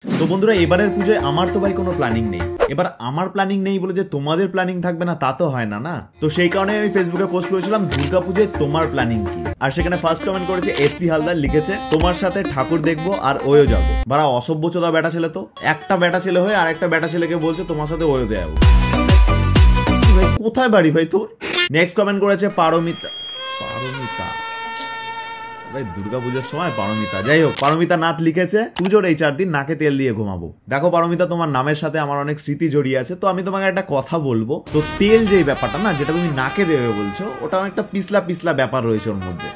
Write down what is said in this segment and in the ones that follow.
তো বন্ধুরা এবারের পুজোয় আমার তো ভাই কোনো প্ল্যানিং নেই। এবার আমার প্ল্যানিং নেই বলে যে তোমাদের প্ল্যানিং থাকবে না তা তো হয় না না। তো সেই কারণে আমি ফেসবুকে পোস্ট করেছিলাম দুর্গা পুজোয় তোমার প্ল্যানিং কি। আর সেখানে ফার্স্ট কমেন্ট করেছে এসপি হালদার, লিখেছে তোমার সাথে ঠাকুর দেখবো আর ওয়ো যাবো। বাড়া অসভ্য চোদা বেটা ছেলে, তো একটা বেটা ছেলে হয়ে আর একটা বেটা ছেলেকে বলছে তোমার সাথে ওয়োতে যাবো। ভাই কোথায় বাড়ি ভাই তোর? নেক্সট কমেন্ট করেছে পারমিতা। ভাই দুর্গাপুজোর সময় পারমিতা, যাই হোক পারমিতা নাথ লিখেছে পুজোর এই 4 দিন নাকে তেল দিয়ে ঘুমাবো। দেখো পারমিতা, তোমার নামের সাথে আমার অনেক স্মৃতি জড়িয়ে আছে, তো আমি তোমাকে একটা কথা বলবো। তো তেল যেই ব্যাপারটা না, যেটা তুমি নাকে দেবে বলছো, ওটা অনেকটা পিছলা পিছলা ব্যাপার রয়েছে ওর মধ্যে।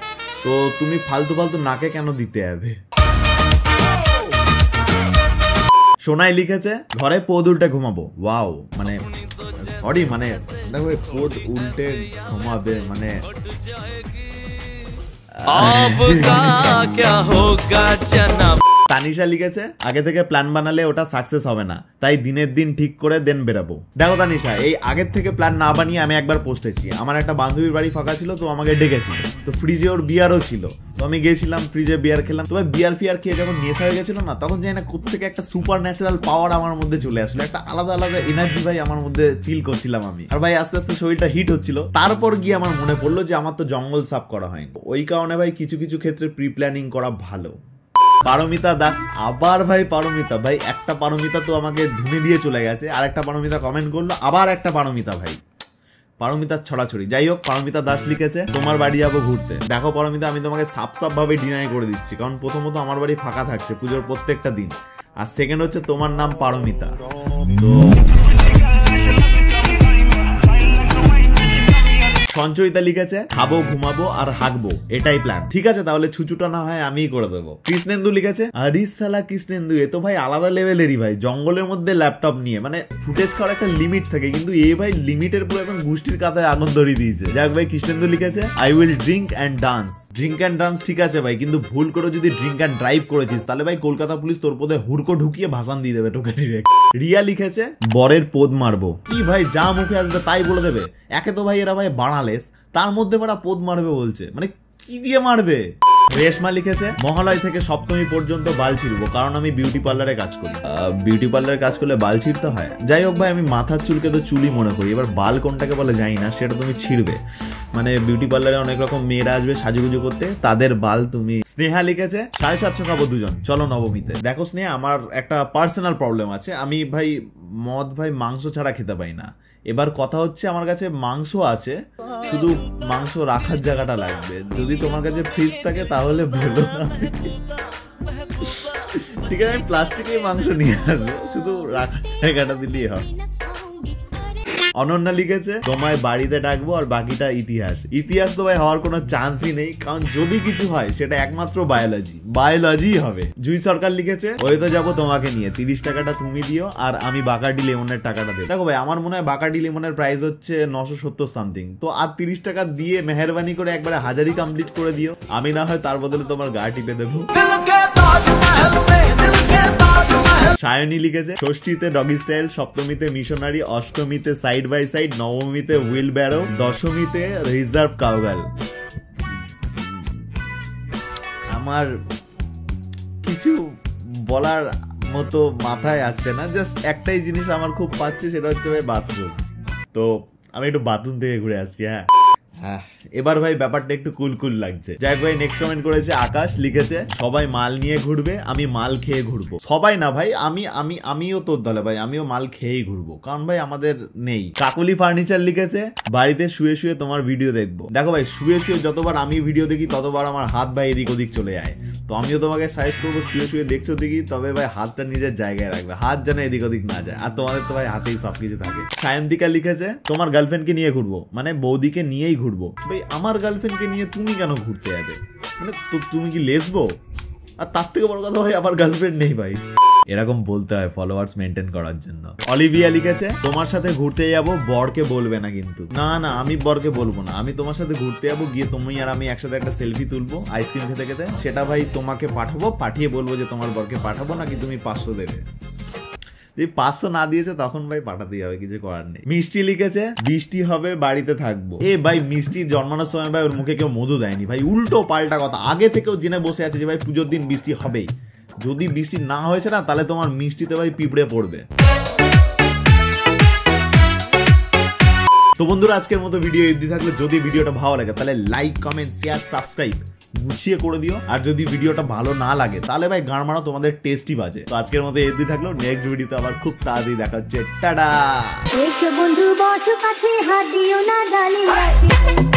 তো তুমি ফালতু ফালতু নাকে কেন দিতে হবে? সোনাই লিখেছে ঘরে পদ উল্টে ঘুমাবো। ওয়াও, মানে সরি, মানে দেখো পদ উল্টে ঘুমাবে মানে তানিশা লিখেছে আগে থেকে প্ল্যান বানালে ওটা সাকসেস হবে না, তাই দিনের দিন ঠিক করে দেন বেরাবো। দেখো তানিশা, এই আগের থেকে প্ল্যান না বানিয়ে আমি একবার পৌঁছেছি। আমার একটা বান্ধবীর বাড়ি ফাঁকা ছিল, তো আমাকে ডেকেছিল, তো ফ্রিজে ওর বিয়ারও ছিল, তো আমি গেছিলাম, ফ্রিজে বিয়ার খেলাম। তবে বিয়ার ফিয়ার খেয়ে যখন নেশা হয়ে গেছিল না, তখন যাই না কোত্থেকে একটা সুপার ন্যাচারাল পাওয়ার আমার মধ্যে চলে আসলো, একটা আলাদা আলাদা এনার্জি ভাই আমার মধ্যে ফিল করছিলাম আমি। আর ভাই আস্তে আস্তে শরীরটা হিট হচ্ছিল। তারপর গিয়ে আমার মনে পড়লো যে আমার তো জঙ্গল সাফ করা হয়নি। ওই কারণে ভাই কিছু কিছু ক্ষেত্রে প্রি প্ল্যানিং করা ভালো। পারমিতা দাস, আবার ভাই পারমিতা, ভাই একটা পারমিতা তো আমাকে ধুনে দিয়ে চলে গেছে, আর একটা পারমিতা কমেন্ট করলো, আবার একটা পারমিতা। ভাই পারমিতার ছড়াছড়ি। যাই হোক, পারমিতা দাস লিখেছে তোমার বাড়ি যাবো ঘুরতে। দেখো পারমিতা, আমি তোমাকে সাফ সাফ ভাবে ডিনাই করে দিচ্ছি, কারণ প্রথমত আমার বাড়ি ফাঁকা থাকছে পুজোর প্রত্যেকটা দিন, আর সেকেন্ড হচ্ছে তোমার নাম পারমিতা। তো সঞ্চয়িতা লিখেছে খাবো ঘুমাবো আর হাঁকবো, এটাই প্ল্যান। ঠিক আছে, তাহলে ছুচুটা না হয় আমিই করে দেবো। কৃষ্ণেন্দু লিখেছে আরিস সালা কৃষ্ণেন্দু, এ তো ভাই আলাদা লেভেলেরই ভাই, জঙ্গলের মধ্যে ল্যাপটপ নিয়ে, মানে ফুটেজ খাওয়ার একটা লিমিট থাকে, কিন্তু এই ভাই লিমিটের পুরো একদম গোষ্ঠীর কাঁথায় আগুন ধরিয়ে দিয়েছে। যাক ভাই, কৃষ্ণেন্দু লিখেছে I will drink and dance. Drink and dance ঠিক আছে ভাই, কিন্তু ভুল করে যদি ড্রিঙ্ক অ্যান্ড ড্রাইভ করেছিস, তাহলে ভাই কলকাতা পুলিশ তোর পদে হুড়কো ঢুকিয়ে ভাসান দিয়ে দেবে টোকে ডিরেক্ট। রিয়া লিখেছে বরের পদ মারবো। কি ভাই, যা মুখে আসবে তাই বলে দেবে? একে তো ভাই এরা ভাই বানালেস, তার মধ্যে ওরা পদ মারবে বলছে, মানে কি দিয়ে মারবে? রেশমা লিখেছে মহালয় থেকে সপ্তমী পর্যন্ত বাল ছিড়বো, কারণ আমি বিউটি পার্লারে কাজ করি। বিউটি পার্লারে কাজ করলে বাল ছিড়তে হয়? যাই হোক ভাই, আমি মাথার চুলকে তো চুলই মনে করি, এবার বাল কোনটাকে বলে জানি না, সেটা তুমি ছিড়বে। মানে বিউটি পার্লারে অনেক রকম মেয়েরা আসবে সাজুগুজু করতে, তাদের বাল তুমি। স্নেহা লিখেছে 750 খাবো দুজন, চলো নবমীতে। দেখো স্নেহা, আমার একটা পার্সোনাল প্রবলেম আছে, আমি ভাই মদ ভাই মাংস ছাড়া খেতে পাই না। এবার কথা হচ্ছে আমার কাছে মাংস আছে, শুধু মাংস রাখার জায়গাটা লাগবে। যদি তোমার কাছে ফ্রিজ থাকে তাহলে বলো, ঠিক আছে আমি প্লাস্টিকের মাংস নিয়ে আসবো, শুধু রাখার জায়গাটা দিলেই হয়। অনন্যা লিখেছে তোমায় বাড়িতে ডাকবো আর বাকিটা ইতিহাস। ইতিহাস তো ভাই হওয়ার কোনো চান্সই নেই, কারণ যদি কিছু হয় সেটা একমাত্র বায়োলজি হবে। জুই সরকার লিখেছে ওই তো যাবো তোমাকে নিয়ে, 30 টাকাটা তুমি দিও আর আমি বাকাডি লেমনের টাকাটা দেবো। দেখো ভাই, আমার মনে হয় বাকাডি লেমনের প্রাইস হচ্ছে 970 সামথিং, তো আর 30 টাকা দিয়ে মেহরবানি করে একবারে হাজারি কমপ্লিট করে দিও, আমি না হয় তার বদলে তোমার গা টিপে দেবো। সায়নী লিখেছে ষষ্ঠীতে ডগি স্টাইল, সপ্তমীতে মিশনারি, অষ্টমীতে সাইড বাই সাইড, নবমীতে হুইল ব্যারো, দশমীতে রিজার্ভ কাউগাল। আমার কিছু বলার মতো মাথায় আসছে না, জাস্ট একটাই জিনিস আমার খুব পাচ্ছে, সেটা হচ্ছে ভাই বাথরুম। তো আমি একটু বাথরুম থেকে ঘুরে আসছি। এবার ভাই ব্যাপারটা একটু কুল লাগছে। যাই ভাই, নেক্সট কমেন্ট করেছে আকাশ, লিখেছে সবাই মাল নিয়ে ঘুরবে, আমি মাল খেয়ে ঘুরবো। সবাই না ভাই, আমিও তোর দলে ভাই, আমিও মাল খেয়েই ঘুরবো, কারণ ভাই আমাদের নেই। কাকলি ফার্নিচার লিখেছে বাড়িতে শুয়ে শুয়ে তোমার ভিডিও দেখবো। দেখো ভাই, শুয়ে শুয়ে যতবার আমি ভিডিও দেখি ততবার আমার হাত ভাই এদিক ওদিক চলে যায়, তো আমিও তোমাকে সাজেস্ট করবো শুয়ে শুয়ে দেখছো দেখি, তবে ভাই হাতটা নিজের জায়গায় রাখবে, হাত যেন এদিক ওদিক না যায়, আর তোমাদের তো ভাই হাতেই সবকিছু থাকে। সায়ন্তিকা লিখেছে তোমার গার্লফ্রেন্ডকে নিয়ে ঘুরবো, মানে বৌদিকে নিয়েই ঘুরবো। ভাই আমার গার্লফ্রেন্ডকে নিয়ে তুমি কেন ঘুরতে যাবে? মানে তুমি কি লেসবো? আর তার থেকে বড় কথা ভাই আমার গার্লফ্রেন্ড নেই ভাই। এরকম বলতে হয় ফলোয়ার্স মেনটেন করার জন্য। অলিভিয়া লিখেছে তোমার সাথে ঘুরতে যাবো, বরকে বলবে না কিন্তু। না আমি বরকে বলবো না, আমি তোমার সাথে ঘুরতে যাবো, গিয়ে তুমি আর আমি একসাথে একটা সেলফি তুলবো আইসক্রিম খেতে খেতে, সেটা ভাই তোমাকে পাঠাবো, পাঠিয়ে বলবো যে তোমার বরকে পাঠাবো, নাকি তুমি 500 দেবে। যদি 500 না দিয়েছে তখন ভাই পাঠাতেই হবে, কিছু করার নেই। মিষ্টি লিখেছে বৃষ্টি হবে বাড়িতে থাকবো। এ ভাই মিষ্টির জন্মানোর সময় ভাই ওর মুখে কেউ মধু দেয়নি ভাই, উল্টো পাল্টা কথা, আগে থেকেও জেনে বসে আছে যে ভাই পুজোর দিন বৃষ্টি হবেই, যদি বৃষ্টি না হয়েছে না তাহলে তোমার মিষ্টিতে ভাই পিঁপড়ে পড়বে। তো বন্ধুরা আজকের মতো ভিডিও এমনি থাকলে যদি ভিডিওটা ভালো লাগে তাহলে লাইক কমেন্ট শেয়ার সাবস্ক্রাইব গুছিয়ে করে দিও। আর যদি ভিডিওটা ভালো না লাগে তাহলে ভাই গান মারা তোমাদের টেস্টি বাজে। তো আজকের মতো এমনি থাকলো, নেক্সট ভিডিওতে আবার খুব তাড়াতাড়ি দেখা হচ্ছে। টাটা। বন্ধু বসো কাছে, হাত দিও না ডালিম গাছে।